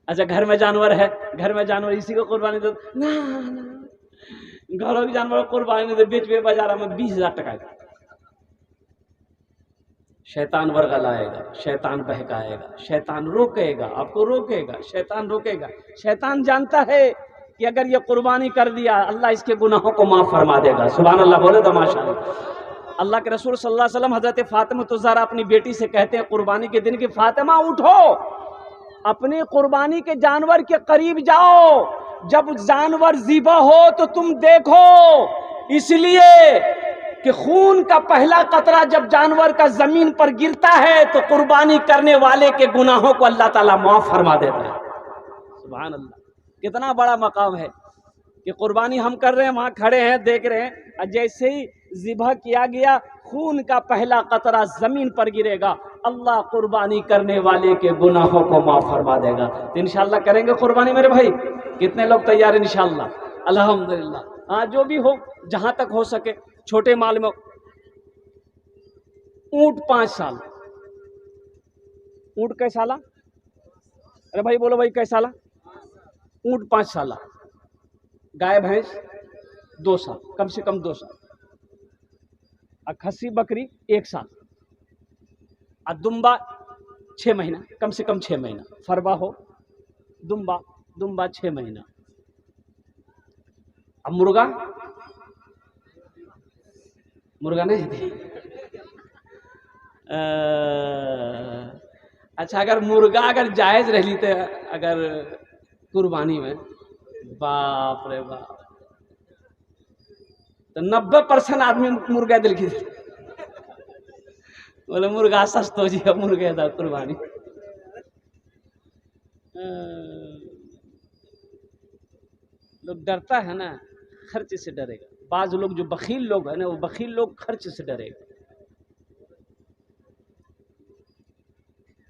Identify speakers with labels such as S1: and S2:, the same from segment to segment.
S1: اچھا گھر میں جانور ہے، گھر میں جانور اسی کو قربانی دو نا، گھروں کے جانور کو قربانی دے، بیچ بازار میں 20,000 ٹکا کا، شیطان ورگا لائے گا، شیطان بہکائے گا، شیطان روکے گا، آپ کو روکے گا، شیطان روکے گا۔ شیطان جانتا ہے کہ اگر یہ قربانی کر دیا اللہ اس کے گناہوں کو معاف فرما دے گا۔ سبحان اللہ بولے تو ماشاءاللہ۔ اللہ کے رسول صلی اللہ علیہ وسلم حضرت فاطمہ الزہرا اپنی بیٹی سے کہتے ہیں قربانی کے دن کہ فاطمہ اٹھو، اپنی قربانی کے جانور کے قریب جاؤ، جب جانور ذبح ہو تو تم دیکھو، اس لیے کہ خون کا پہلا قطرہ جب جانور کا زمین پر گرتا ہے تو قربانی کرنے والے کے گناہوں کو اللہ تعالیٰ معاف فرما دیتا ہے۔ سبحان اللہ، کتنا بڑا مقام ہے کہ قربانی ہم کر رہے ہیں، وہاں کھڑے ہیں دیکھ رہے ہیں، اور جیسے ہی ذبح کیا گیا خون کا پہلا قطرہ زمین پر گرے گا، اللہ قربانی کرنے والے کے گناہوں کو معاف فرما دے گا۔ تو انشاءاللہ کریں گے قربانی میرے بھائی؟ کتنے لوگ تیار انشاءاللہ؟ الحمدللہ۔ ہاں جو بھی ہو، جہاں تک ہو سکے، چھوٹے مال میں اونٹ 5 سال۔ اونٹ کئی سالہ؟ ارے بھائی بولو بھائی کئی سالہ؟ اونٹ 5 سالہ، گائے بھینس 2 سال، کم سے کم 2 سال، اور کھسی بکری 1 سال، اور دمبا 6 مہینہ، کم سے کم 6 مہینہ، فربا ہو، دمبا 6 مہینہ، اب مرغا نہیں اچھا اگر مرغا اگر جائز رہ لیتے اگر قربانی میں، باپ رے باپ، تو 90% آدمی مرغا دل کی بولے مرغا سست ہو جی، مرغے دا قربانی۔ لوگ ڈرتا ہے نا، خرچ سے ڈرے گا۔ بعض لوگ جو بخیل لوگ ہیں نا، وہ بخیل لوگ خرچ سے ڈرے گا۔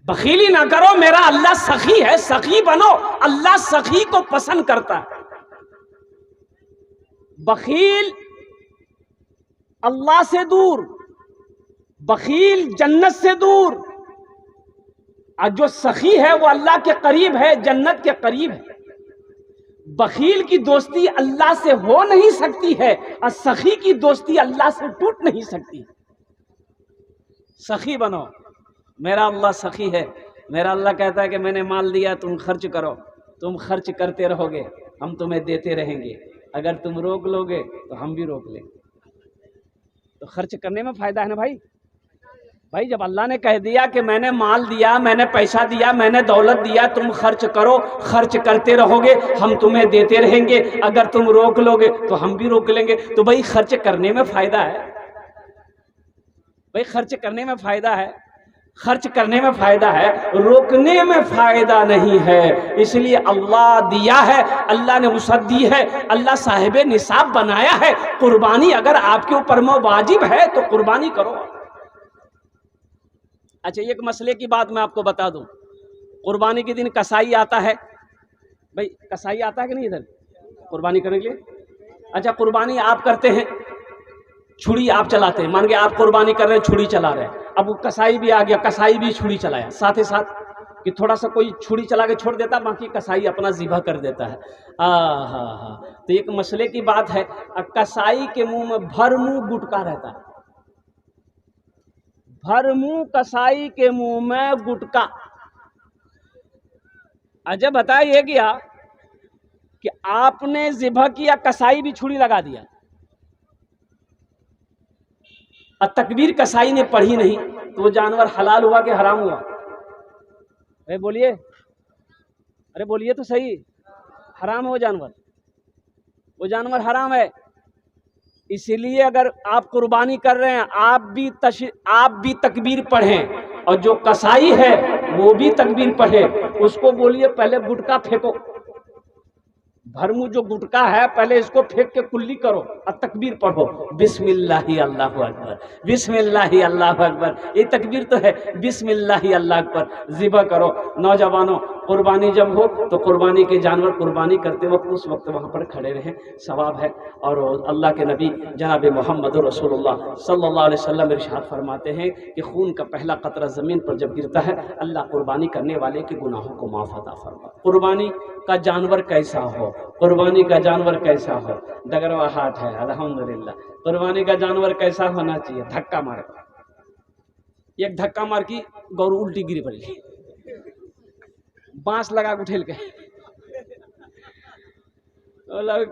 S1: بخیلی نہ کرو، میرا اللہ سخی ہے، سخی بنو، اللہ سخی کو پسند کرتا ہے۔ بخیل اللہ سے دور، بخیل جنت سے دور، اور جو سخی ہے وہ اللہ کے قریب ہے، جنت کے قریب ہے۔ بخیل کی دوستی اللہ سے ہو نہیں سکتی ہے، اور سخی کی دوستی اللہ سے ٹوٹ نہیں سکتی۔ سخی بنو، میرا اللہ سخی ہے۔ میرا اللہ کہتا ہے کہ میں نے مال دیا، تم خرچ کرو، تم خرچ کرتے رہو گے، ہم تمہیں دیتے رہیں گے، اگر تم روک لو گے تو ہم بھی روک لیں گے۔ تو خرچ کرنے میں فائدہ ہے نا بھائی۔ بھائی جب اللہ نے کہہ دیا کہ میں نے مال دیا، میں نے پیسہ دیا، میں نے دولت دیا، تم خرچ کرو، خرچ کرتے رہو گے، ہم تمہیں دیتے رہیں گے، اگر تم روک لو گے تو ہم بھی روک لیں گے۔ تو بھائی خرچ کرنے میں فائدہ ہے، بھائی خرچ کرنے میں فائدہ ہے، خرچ کرنے میں فائدہ ہے، روکنے میں فائدہ نہیں ہے۔ اس لیے اللہ دیا ہے، اللہ نے وسعت دی ہے، اللہ صاحب نصاب بنایا ہے۔ قربانی اگر آپ کے اوپر میں واجب ہے تو قربانی کرو۔ اچھا ایک مسئلے کی بات میں آپ کو بتا دوں، قربانی کے دن کسائی آتا ہے، بھائی کسائی آتا ہے کہ نہیں ادھر قربانی کرنے کے لیے؟ اچھا قربانی آپ کرتے ہیں، چھری آپ چلاتے ہیں، مان کے آپ قربانی کر رہے ہیں، چھری چلا رہے ہیں، اب وہ کسائی بھی آ گیا، کسائی بھی چھری چلایا ساتھ ہی ساتھ، کہ تھوڑا سا کوئی چھری چلا کے چھوڑ دیتا، باقی کسائی اپنا ذبح کر دیتا ہے۔ ہاں تو ایک مسئلے کی بات ہے، کسائی کے منہ میں بھر منہ گٹکا رہتا ہے، بھر منہ کسائی کے منہ میں گٹکا۔ اجب بتایا یہ کیا کہ آپ نے ذبح کیا، کسائی بھی چھری لگا دیا، اور تکبیر کسائی نے پڑھی نہیں، تو وہ جانور حلال ہوا کہ حرام ہوا؟ ارے بولیے، ارے بولیے تو صحیح، حرام ہے وہ جانور حرام ہے۔ اسی لیے اگر آپ قربانی کر رہے ہیں، آپ بھی تکبیر پڑھیں، اور جو کسائی ہے وہ بھی تکبیر پڑھے، اس کو بولیے پہلے گٹکا پھینکو، بھرمو جو گٹکا ہے پہلے اس کو پھینک کے کلی کرو اور تکبیر پڑھو، بسم اللہ اللہ اکبر، بسم اللہ اللہ اکبر، یہ تکبیر تو ہے، بسم اللہ اللہ اکبر، ذبح کرو۔ نوجوانوں قربانی جب ہو تو قربانی کے جانور قربانی کرتے وقت اس وقت وہاں پر کھڑے رہیں، ثواب ہے۔ اور اللہ کے نبی جناب محمد رسول اللہ صلی اللہ علیہ وسلم ارشاد فرماتے ہیں کہ خون کا پہلا قطرہ زمین پر جب گرتا ہے اللہ قربانی کرنے والے کے گناہوں کو معاف عطا فرماتا ہے۔ قربانی کا جانور کیسا ہو، قربانی کا جانور کیسا ہو، ڈگروا ہاتھ ہے الحمدللہ۔ قربانی کا جانور کیسا ہونا چاہیے؟ دھکا مار، ایک دھکا مار کی گورو الٹی گری پڑی، بانس لگا کے ٹھیل کے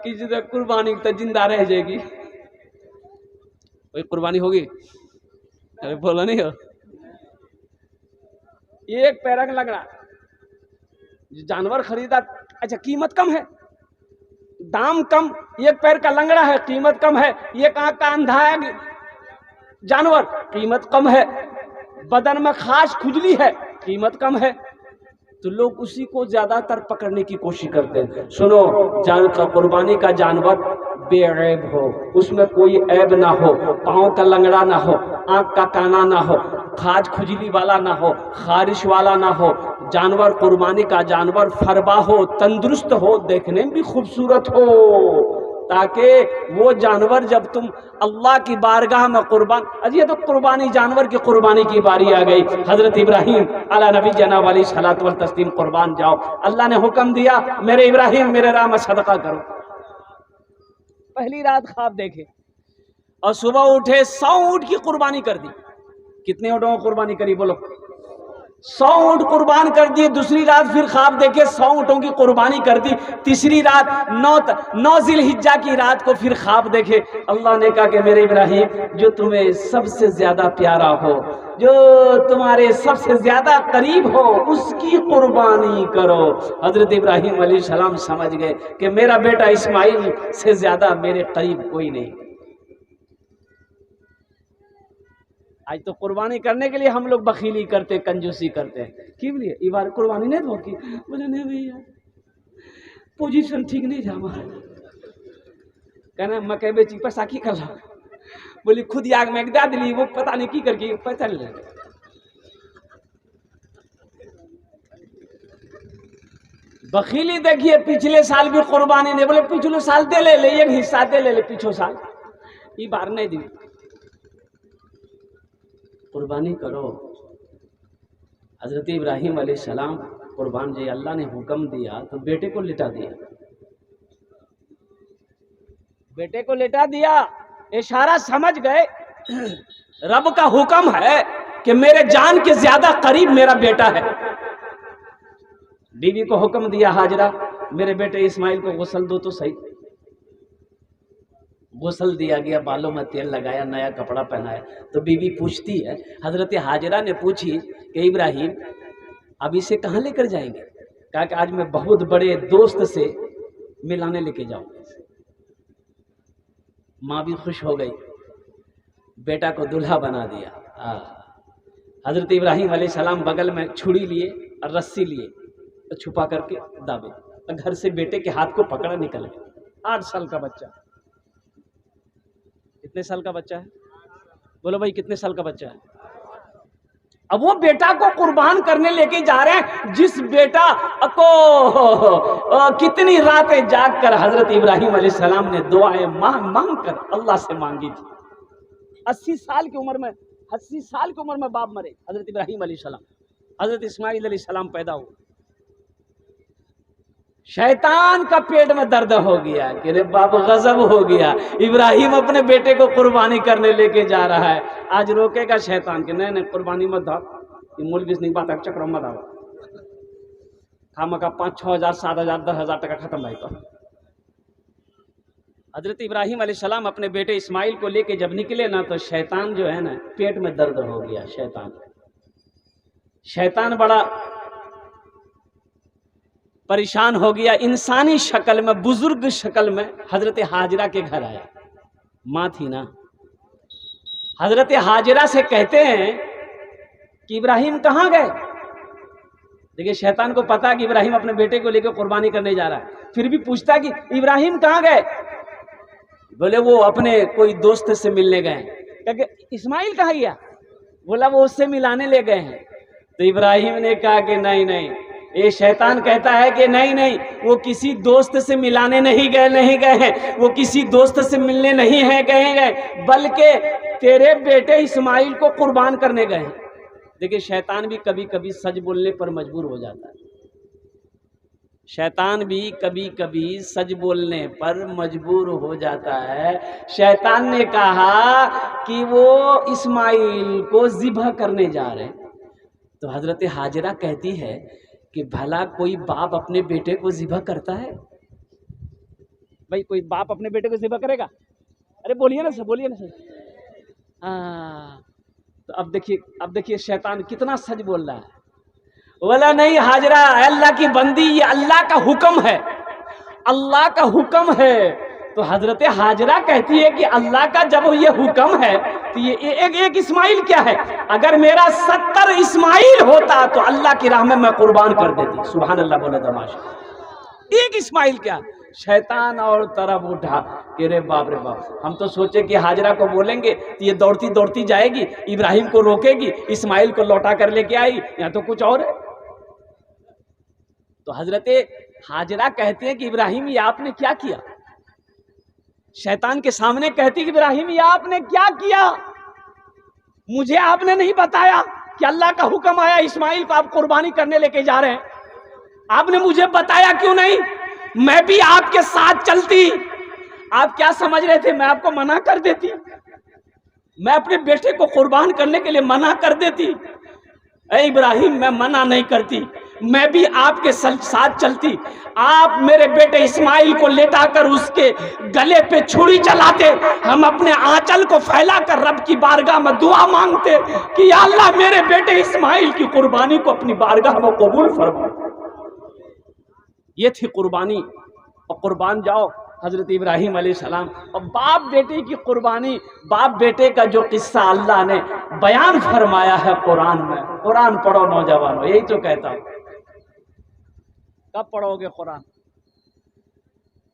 S1: کسی طرح قربانی تو زندہ رہ جائے گی۔ کوئی قربانی ہوگی؟ ارے بولا نہیں ہو، ایک پیرک لگ رہا جانور خریدا، اچھا قیمت کم ہے، دام کم، ایک پیر کا لنگڑا ہے قیمت کم ہے، ایک آنکھ کا اندھا ہے جانور قیمت کم ہے، بدن میں خاص کھجلی ہے قیمت کم ہے، تو لوگ اسی کو زیادہ تر پکڑنے کی کوشش کرتے ہیں۔ سنو، قربانی کا جانور بے عیب ہو، اس میں کوئی عیب نہ ہو، پاؤں کا لنگڑا نہ ہو، آنکھ کا کانا نہ ہو، خاج کھجلی والا نہ ہو، خارش والا نہ ہو، جانور قربانی کا جانور فربا ہو، تندرست ہو، دیکھنے میں بھی خوبصورت ہو، تاکہ وہ جانور جب تم اللہ کی بارگاہ میں قربان، یہ تو قربانی جانور کی قربانی کی باری آ گئی۔ حضرت ابراہیم علی نبی جناب علیہ الصلوۃ والتسلیم قربان جاؤ، اللہ نے حکم دیا میرے ابراہیم میرے راہ میں صدقہ کرو۔ پہلی رات خواب دیکھے اور صبح اٹھے 100 اونٹ کی قربانی کر دی۔ کتنے اونٹوں کی قربانی کری بولو؟ 100 اونٹ قربان کر دیے۔ دوسری رات پھر خواب دیکھے 100 اونٹوں کی قربانی کر دی۔ تیسری رات 9 ذی الحجہ کی رات کو پھر خواب دیکھے، اللہ نے کہا کہ میرے ابراہیم جو تمہیں سب سے زیادہ پیارا ہو، جو تمہارے سب سے زیادہ قریب ہو، اس کی قربانی کرو۔ حضرت ابراہیم علیہ السلام سمجھ گئے کہ میرا بیٹا اسماعیل سے زیادہ میرے قریب کوئی نہیں۔ آج تو قربانی کرنے کے لیے ہم لوگ بخیلی کرتے، کنجوسی کرتے ہیں۔ کیوں لیے یہ بار قربانی نہیں دو کی بولے نہیں بھیا پوزیشن ٹھیک نہیں تھا ہمارا، کہنا مکے بیچی پیسہ کی کر لو، بولی خود آگ میں دے دلی، وہ پتہ نہیں کی کر کے پیسہ نہیں لے۔ بخیلی دیکھیے، پچھلے سال بھی قربانی نہیں، بولے پچھلے سال دے لے، ایک حصہ دے لے پچھلے سال، یہ بار نہیں دی۔ قربانی کرو۔ حضرت ابراہیم علیہ السلام قربان جی اللہ نے حکم دیا تو بیٹے کو لٹا دیا، بیٹے کو لٹا دیا، اشارہ سمجھ گئے رب کا حکم ہے کہ میرے جان کے زیادہ قریب میرا بیٹا ہے۔ بیوی کو حکم دیا حاجرہ میرے بیٹے اسماعیل کو غسل دو تو صحیح، غسل دیا گیا، بالوں میں تیل لگایا، نیا کپڑا پہنایا، تو بیوی پوچھتی ہے، حضرت حاجرہ نے پوچھی کہ ابراہیم اب اسے کہاں لے کر جائیں گے؟ کہا کہ آج میں بہت بڑے دوست سے ملانے لے کے جاؤں۔ ماں بھی خوش ہو گئی، بیٹا کو دلہا بنا دیا۔ حضرت ابراہیم علیہ السلام بغل میں چھڑی لیے اور رسی لیے، چھپا کر کے دابے، گھر سے بیٹے کے ہاتھ کو پکڑا نکل گئے۔ 8 سال کا بچہ، کتنے سال کا بچہ ہے؟ بولو بھائی کتنے سال کا بچہ ہے؟ اب وہ بیٹا کو قربان کرنے لے کے جا رہے ہیں، جس بیٹا کو کتنی راتیں جاگ کر حضرت ابراہیم علیہ السلام نے دعائیں مانگ کر اللہ سے مانگی تھی۔ 80 سال کی عمر میں باپ مرے، حضرت ابراہیم علیہ السلام، حضرت اسماعیل علیہ السلام پیدا ہوئے۔ شیطان کا پیٹ میں درد ہو گیا کہ رے باپ غضب ہو گیا، ابراہیم اپنے بیٹے کو قربانی کرنے لے کے جا رہا ہے، آج روکے گا شیطان کہ نہیں قربانی مت دھا، یہ مولوی نہیں بات ہے چکر مت آوا، خامہ کا 5-6 ہزار 7 ہزار 10 ہزار ٹکا ختم بھائی تو۔ حضرت ابراہیم علیہ السلام اپنے بیٹے اسماعیل کو لے کے جب نکلے نا تو شیطان جو ہے نا پیٹ میں درد ہو گیا۔ شیطان بڑا پریشان ہو گیا، انسانی شکل میں، بزرگ شکل میں حضرت حاجرہ کے گھر آیا، ماں تھی نا۔ حضرت حاجرہ سے کہتے ہیں کہ ابراہیم کہاں گئے؟ دیکھیں شیطان کو پتا کہ ابراہیم اپنے بیٹے کو لے کے قربانی کرنے جا رہا ہے، پھر بھی پوچھتا کہ ابراہیم کہاں گئے؟ بولے وہ اپنے کوئی دوست سے ملنے گئے ہیں۔ کہ اسماعیل کہاں گیا؟ بولا وہ اس سے ملانے لے گئے ہیں۔ تو ابراہیم نے کہا کہ نہیں، یہ شیطان کہتا ہے کہ نہیں نہیں، وہ کسی دوست سے ملانے نہیں گئے ہیں، وہ کسی دوست سے ملنے نہیں گئے، بلکہ تیرے بیٹے اسماعیل کو قربان کرنے گئے ہیں۔ دیکھیں شیطان بھی کبھی کبھی سچ بولنے پر مجبور ہو جاتا ہے، شیطان بھی کبھی کبھی سچ بولنے پر مجبور ہو جاتا ہے۔ شیطان نے کہا کہ وہ اسماعیل کو ذبح کرنے جا رہے ہیں، تو حضرت ہاجرہ کہتی ہے کہ بھلا کوئی باپ اپنے بیٹے کو ذبح کرتا ہے؟ بھائی کوئی باپ اپنے بیٹے کو ذبح کرے گا؟ ارے بولیے نا سر، بولیے نا سر۔ تو اب دیکھیے شیطان کتنا سچ بول رہا ہے۔ بولا نہیں ہاجرہ، اے اللہ کی بندی، یہ اللہ کا حکم ہے، اللہ کا حکم ہے۔ تو حضرت ہاجرہ کہتی ہے کہ اللہ کا جب یہ حکم ہے تو یہ ایک اسماعیل کیا ہے؟ اگر میرا 70 اسماعیل ہوتا تو اللہ کی راہ میں قربان کر دیتی۔ سبحان اللہ بولے تماشا، ایک اسماعیل کیا؟ شیطان اور طرف اٹھا کہ رے باپ ہم تو سوچے کہ ہاجرہ کو بولیں گے تو یہ دوڑتی دوڑتی جائے گی، ابراہیم کو روکے گی، اسماعیل کو لوٹا کر لے کے آئی، یا تو کچھ اور ہے۔ تو حضرت ہاجرہ کہتے ہیں کہ ابراہیم یہ آپ نے کیا کیا؟ شیطان کے سامنے کہتی کہ ابراہیم یہ آپ نے کیا کیا؟ مجھے آپ نے نہیں بتایا کہ اللہ کا حکم آیا اسماعیل کو آپ قربانی کرنے لے کے جا رہے ہیں، آپ نے مجھے بتایا کیوں نہیں؟ میں بھی آپ کے ساتھ چلتی۔ آپ کیا سمجھ رہے تھے میں آپ کو منع کر دیتی؟ میں اپنے بیٹے کو قربان کرنے کے لیے منع کر دیتی؟ اے ابراہیم میں منع نہیں کرتی، میں بھی آپ کے ساتھ چلتی۔ آپ میرے بیٹے اسماعیل کو لیٹا کر اس کے گلے پہ چھری چلاتے، ہم اپنے آنچل کو پھیلا کر رب کی بارگاہ میں دعا مانگتے کہ یا اللہ میرے بیٹے اسماعیل کی قربانی کو اپنی بارگاہ میں قبول فرما۔ یہ تھی قربانی، اور قربان جاؤ حضرت ابراہیم علیہ السلام۔ اور باپ بیٹے کی قربانی، باپ بیٹے کا جو قصہ اللہ نے بیان فرمایا ہے قرآن میں۔ قرآن پڑھو نوجوانوں، یہی تو کہتا ہوں۔ کب پڑھو گے قرآن؟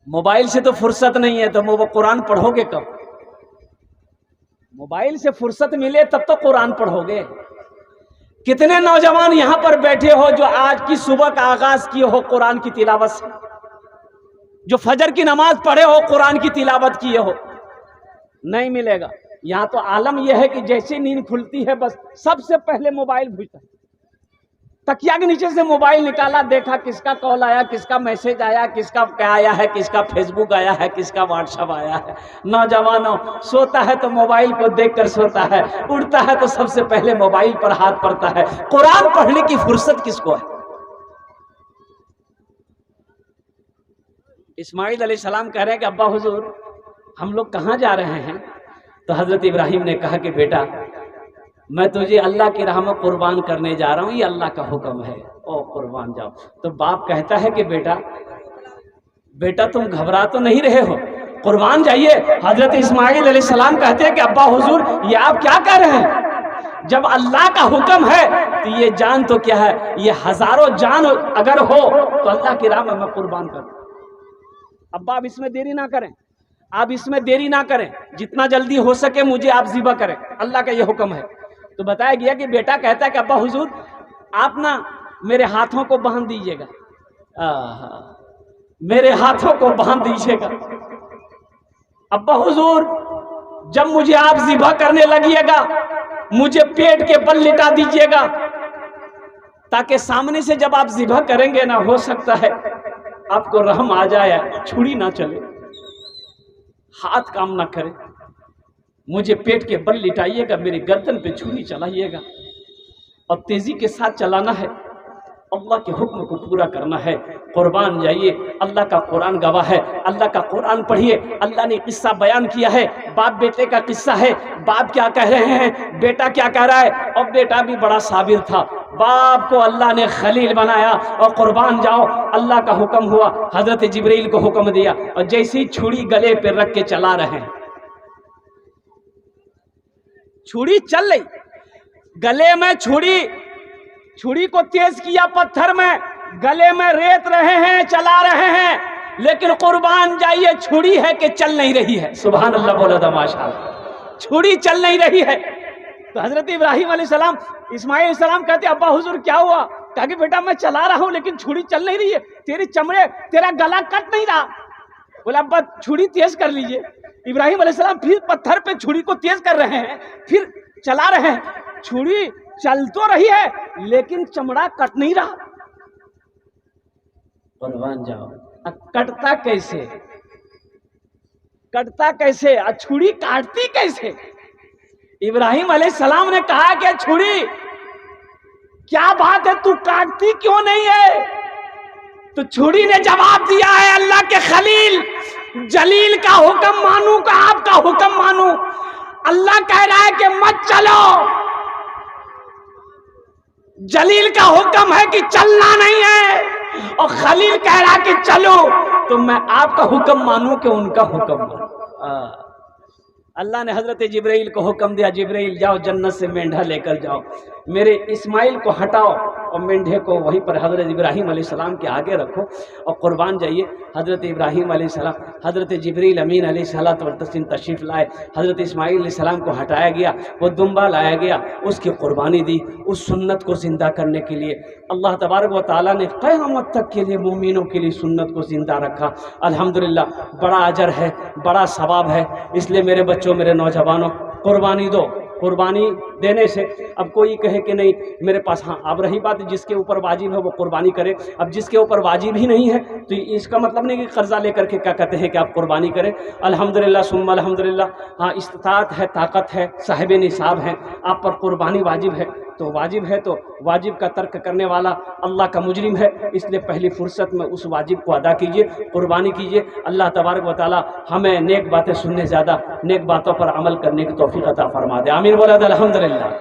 S1: موبائل سے تو فرصت نہیں ہے تو وہ قرآن پڑھو گے کب؟ موبائل سے فرصت ملے تب تو قرآن پڑھو گے۔ کتنے نوجوان یہاں پر بیٹھے ہو جو آج کی صبح کا آغاز کیے ہو قرآن کی تلاوت سے، جو فجر کی نماز پڑھے ہو قرآن کی تلاوت کیے ہو؟ نہیں ملے گا۔ یہاں تو عالم یہ ہے کہ جیسے نیند کھلتی ہے بس سب سے پہلے موبائل بھوجتا ہے، تکیا کے نیچے سے موبائل نکالا، دیکھا کس کا کال آیا، کس کا میسج آیا، کس کا کیا آیا ہے، کس کا فیس بک آیا ہے، کس کا واٹس ایپ آیا ہے۔ نوجوانوں سوتا ہے تو موبائل کو دیکھ کر سوتا ہے، اٹھتا ہے تو سب سے پہلے موبائل پر ہاتھ پڑتا ہے۔ قرآن پڑھنے کی فرصت کس کو ہے؟ اسماعیل علیہ السلام کہہ رہے ہیں کہ ابا حضور ہم لوگ کہاں جا رہے ہیں؟ تو حضرت ابراہیم نے کہا کہ بیٹا میں تجھے اللہ کی راہ میں قربان کرنے جا رہا ہوں، یہ اللہ کا حکم ہے، او قربان جاؤ۔ تو باپ کہتا ہے کہ بیٹا تم گھبرا تو نہیں رہے ہو، قربان جائیے۔ حضرت اسماعیل علیہ السلام کہتے ہیں کہ ابا حضور یہ آپ کیا کہہ رہے ہیں؟ جب اللہ کا حکم ہے تو یہ جان تو کیا ہے، یہ ہزاروں جان اگر ہو تو اللہ کی راہ میں قربان کروں۔ ابا آپ اس میں دیری نہ کریں، آپ اس میں دیری نہ کریں، جتنا جلدی ہو سکے مجھے آپ ذبح کریں، اللہ کا یہ حکم ہے۔ تو بتایا گیا کہ بیٹا کہتا ہے کہ ابا حضور آپ نا میرے ہاتھوں کو باندھ دیجئے گا، میرے ہاتھوں کو باندھ دیجئے گا۔ ابا حضور جب مجھے آپ ذبح کرنے لگیے گا مجھے پیٹ کے بل لٹا دیجئے گا، تاکہ سامنے سے جب آپ ذبح کریں گے نا ہو سکتا ہے آپ کو رحم آ جائے، چھری نہ چلے، ہاتھ کام نہ کرے، مجھے پیٹ کے بل لٹائیے گا، میری گردن پہ چھری چلائیے گا، اور تیزی کے ساتھ چلانا ہے، اللہ کے حکم کو پورا کرنا ہے۔ قربان جائیے، اللہ کا قرآن گواہ ہے، اللہ کا قرآن پڑھیے۔ اللہ نے قصہ بیان کیا ہے، باپ بیٹے کا قصہ ہے۔ باپ کیا کہہ رہے ہیں، بیٹا کیا کہہ رہا ہے، اور بیٹا بھی بڑا صابر تھا، باپ کو اللہ نے خلیل بنایا، اور قربان جاؤ اللہ کا حکم ہوا، حضرت جبریل کو حکم دیا، اور جیسی چھری گلے پہ رکھ کے چلا رہے ہیں، چھری چل رہی، گلے میں چھری کو تیز کیا پتھر میں، گلے میں ریت رہے ہیں، چلا رہے ہیں، لیکن قربان جائیے چھری ہے کہ چل نہیں رہی ہے۔ سبحان اللہ بولا تھا ماشاءاللہ، چھری چل نہیں رہی ہے۔ تو حضرت ابراہیم علیہ السلام، اسماعیل علیہ السلام کہتے ابا حضور کیا ہوا؟ کہا کہ بیٹا میں چلا رہا ہوں لیکن چھری چل نہیں رہی ہے، تیری چمڑے تیرا گلا کٹ نہیں رہا۔ بولا ابا چھری تیز کر لیجئے۔ ابراہیم علیہ السلام پھر پتھر پہ چھری کو تیز کر رہے ہیں، پھر چلا رہے ہیں، چھری چل تو رہی ہے لیکن چمڑا کٹ نہیں رہا۔ قربان جاؤ، کٹتا کیسے؟ کٹتا کیسے؟ چھری کاٹتی کیسے؟ ابراہیم علیہ السلام نے کہا کہ چھری کیا بات ہے، تو کاٹتی کیوں نہیں ہے؟ تو چھری نے جواب دیا ہے اللہ کے خلیل، جلیل کا حکم مانوں کہ آپ کا حکم مانوں؟ اللہ کہہ رہا ہے کہ مت چلو، جلیل کا حکم ہے کہ چلنا نہیں ہے، اور خلیل کہہ رہا ہے کہ چلو، تو میں آپ کا حکم مانوں کہ ان کا حکم مانوں؟ اللہ نے حضرت جبرائیل کو حکم دیا، جبرائیل جاؤ جنت سے مینڈھا لے کر جاؤ، میرے اسماعیل کو ہٹاؤ اور مینڈھے کو وہیں پر حضرت ابراہیم علیہ السلام کے آگے رکھو اور قربان جائیے۔ حضرت ابراہیم علیہ السلام، حضرت جبرائیل امین علیہ الصلوۃ والتسلیم تشریف لائے، حضرت اسماعیل علیہ السلام کو ہٹایا گیا، وہ دمبا لایا گیا، اس کی قربانی دی، اس سنت کو زندہ کرنے کے لیے اللہ تبارک و تعالیٰ نے قیامت تک کے لیے مومنوں کے لیے سنت کو زندہ رکھا۔ الحمدللہ بڑا اجر ہے، بڑا ثواب ہے، اس لیے میرے بچوں، میرے نوجوانوں، قربانی دو۔ قربانی دینے سے اب کوئی کہے کہ نہیں میرے پاس، ہاں اب رہی بات جس کے اوپر واجب ہے وہ قربانی کرے، اب جس کے اوپر واجب ہی نہیں ہے تو اس کا مطلب نہیں کہ قرضہ لے کر کے کیا کہتے ہیں کہ آپ قربانی کریں۔ الحمدللہ ثم الحمدللہ، ہاں استطاعت ہے، طاقت ہے، صاحب نصاب ہے، آپ پر قربانی واجب ہے تو واجب ہے، تو واجب کا ترک کرنے والا اللہ کا مجرم ہے، اس لیے پہلی فرصت میں اس واجب کو ادا کیجئے، قربانی کیجئے۔ اللہ تبارک و تعالی ہمیں نیک باتیں سننے زیادہ نیک باتوں پر عمل کرنے کی توفیق عطا فرما دے، آمین بولا دے الحمدللہ۔